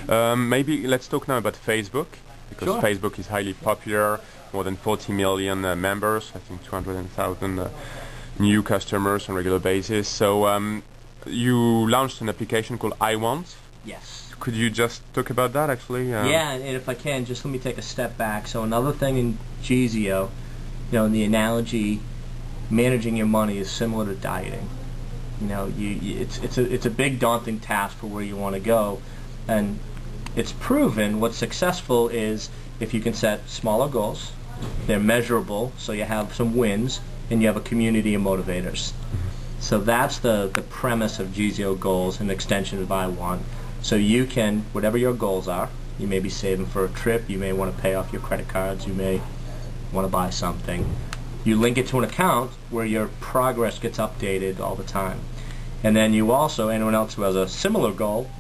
Maybe let's talk now about Facebook, because Sure. Facebook is highly popular, more than 40 million members, I think 200,000 new customers on a regular basis. So you launched an application called I Want. Yes. Could you just talk about that actually? Yeah, and if I can, just let me take a step back. So another thing in Geezeo, in the analogy, managing your money is similar to dieting. It's a big daunting task for where you want to go, and it's proven what's successful is if you can set smaller goals, they're measurable, so you have some wins, and you have a community of motivators. So that's the premise of Geezeo Goals, an extension of I Want. So you can, whatever your goals are, you may be saving for a trip, you may want to pay off your credit cards, you may want to buy something. You link it to an account where your progress gets updated all the time. And then you also, anyone else who has a similar goal,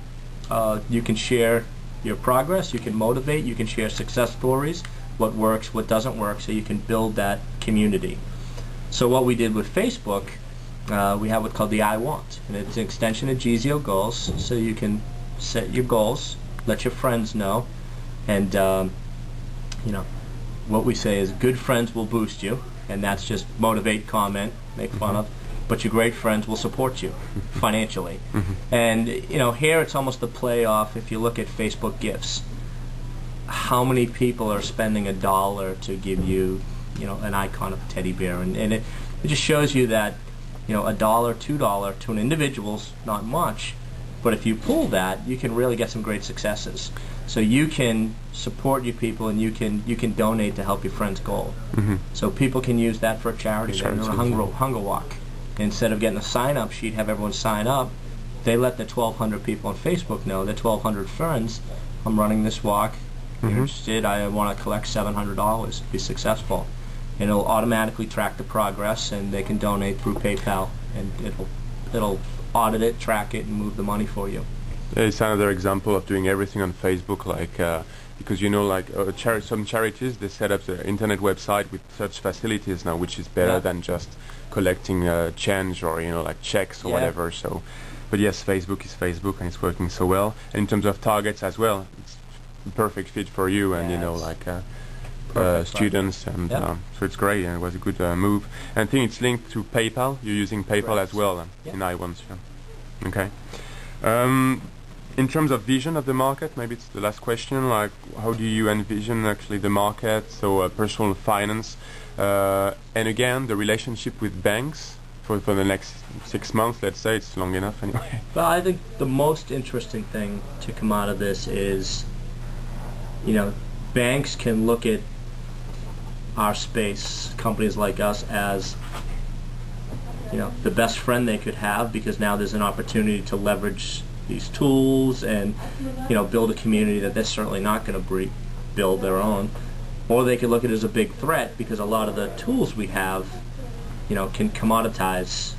you can share your progress, you can motivate, you can share success stories, what works, what doesn't work, so you can build that community. So what we did with Facebook, we have what's called the I Want, and it's an extension of Geezeo Goals, so you can set your goals, let your friends know, and what we say is good friends will boost you, and that's just motivate, comment, make fun of, but your great friends will support you financially. And here it's almost the play off. If you look at Facebook gifts, how many people are spending $1 to give you an icon of a teddy bear, and it just shows you that $1, $2 to an individual's not much, but if you pull that, you can really get some great successes. So you can support your people, and you can donate to help your friend's goal. So people can use that for a charity. They're doing a hunger walk. Instead of getting a sign-up sheet, have everyone sign up. They let the 1,200 people on Facebook know, their 1,200 friends, I'm running this walk. You're interested? I want to collect $700 to be successful. And it'll automatically track the progress, and they can donate through PayPal, and it'll audit it, track it, and move the money for you. It's another example of doing everything on Facebook, like because some charities, they set up their internet website with such facilities now, which is better than just collecting change or like checks or whatever. So, but yes, Facebook is Facebook, and it's working so well. And in terms of targets as well, it's a perfect fit for you, and students, and so it's great, and it was a good move. And I think it's linked to PayPal. You're using PayPal as well in I Want. Okay. In terms of vision of the market, maybe it's the last question, like how do you envision actually the market, so personal finance, and again the relationship with banks for the next 6 months, let's say. It's long enough anyway. Well, I think the most interesting thing to come out of this is, banks can look at our space, companies like us, as the best friend they could have, because now there's an opportunity to leverage these tools and build a community that they're certainly not going to build their own. Or they could look at it as a big threat, because a lot of the tools we have can commoditize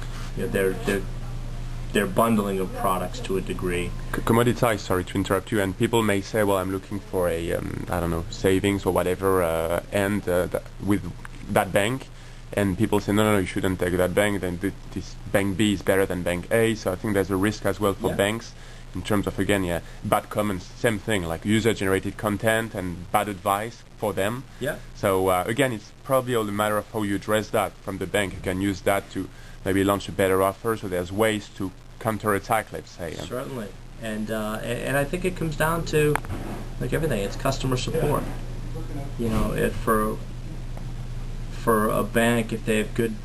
their bundling of products to a degree. Commoditize, sorry to interrupt you, and people may say, well, I'm looking for a I don't know, savings or whatever, and with that bank. And people say, no, you shouldn't take that bank, then this bank B is better than bank A. So I think there's a risk as well for banks in terms of, again, bad comments, same thing, like user-generated content and bad advice for them. So again, it's probably all a matter of how you address that from the bank. You can use that to maybe launch a better offer, so there's ways to counterattack, let's say. Certainly. And I think it comes down to, like everything, it's customer support. For a bank, if they have good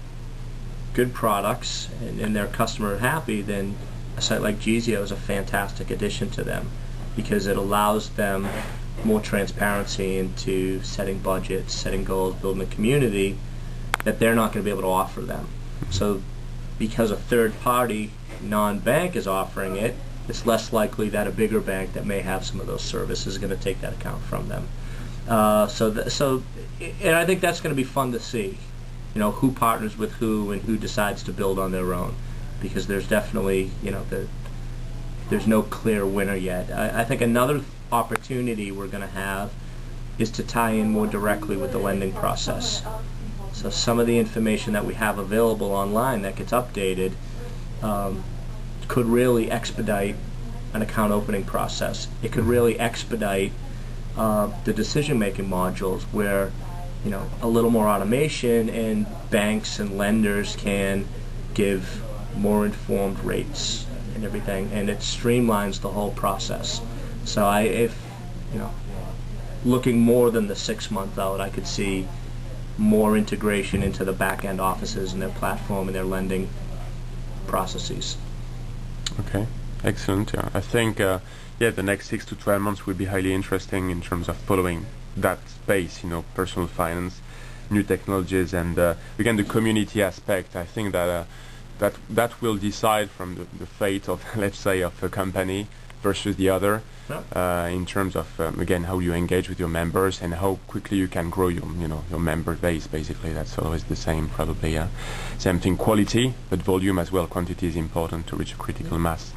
products and their customer happy, then a site like Geezeo is a fantastic addition to them, because it allows them more transparency into setting budgets, setting goals, building a community that they're not going to be able to offer them. So because a third party non-bank is offering it, it's less likely that a bigger bank that may have some of those services is going to take that account from them. And I think that's going to be fun to see, who partners with who and who decides to build on their own, because there's definitely, there's no clear winner yet. I think another opportunity we're going to have is to tie in more directly with the lending process. So some of the information that we have available online that gets updated could really expedite an account opening process. It could really expedite the decision-making modules where, you know, a little more automation and banks and lenders can give more informed rates and everything, and it streamlines the whole process. So if you know, looking more than the 6 month out, I could see more integration into the back-end offices and their platform and their lending processes. Okay, excellent. Yeah. I think the next 6 to 12 months will be highly interesting in terms of following that space, you know, personal finance, new technologies, and again the community aspect. I think that that will decide from the fate of, let's say, of a company versus the other, in terms of again how you engage with your members and how quickly you can grow your member base. Basically, that's always the same, probably. Same thing, quality, but volume as well. Quantity is important to reach a critical mass.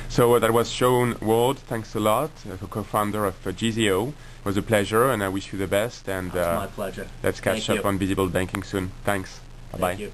So that was Shawn Ward. Thanks a lot, co-founder of Geezeo. It was a pleasure, and I wish you the best. And it's my pleasure. Let's catch up on Visible Banking soon. Thanks. Bye bye. Thank you.